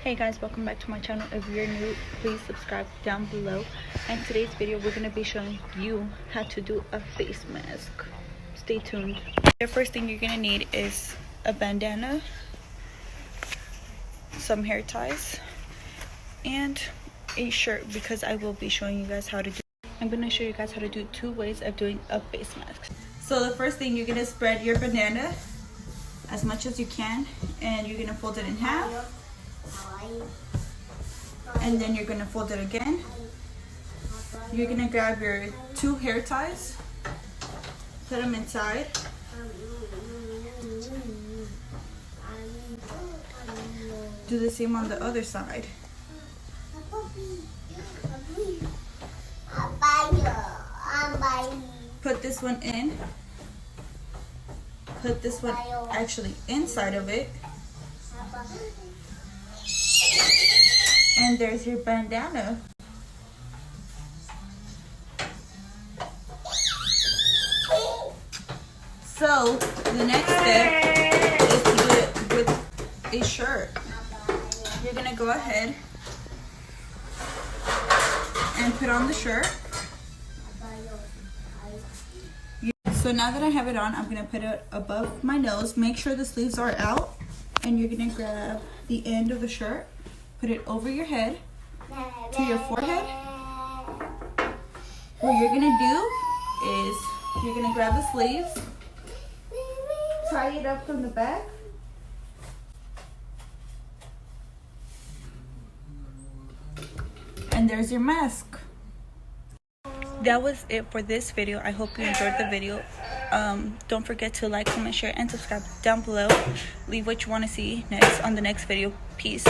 Hey guys, welcome back to my channel. If you're new, please subscribe down below. And today's video we're going to be showing you how to do a face mask. Stay tuned. The first thing you're going to need is a bandana, some hair ties, and a shirt, because I will be showing you guys how to do. I'm going to show you guys how to do 2 ways of doing a face mask. So the first thing, you're going to spread your bandana as much as you can, and you're going to fold it in half. And then you're going to fold it again. You're going to grab your 2 hair ties, put them inside. Do the same on the other side. Put this one in. Put this one actually inside of it. And there's your bandana. So the next step is to do it with a shirt. You're gonna go ahead and put on the shirt. So now that I have it on, I'm gonna put it above my nose. Make sure the sleeves are out, and you're gonna grab the end of the shirt, put it over your head to your forehead. What you're gonna do is you're gonna grab the sleeves, tie it up from the back, and there's your mask. That was it for this video. I hope you enjoyed the video. Don't forget to like, comment, share, and subscribe down below. Leave what you want to see next on the next video. Peace.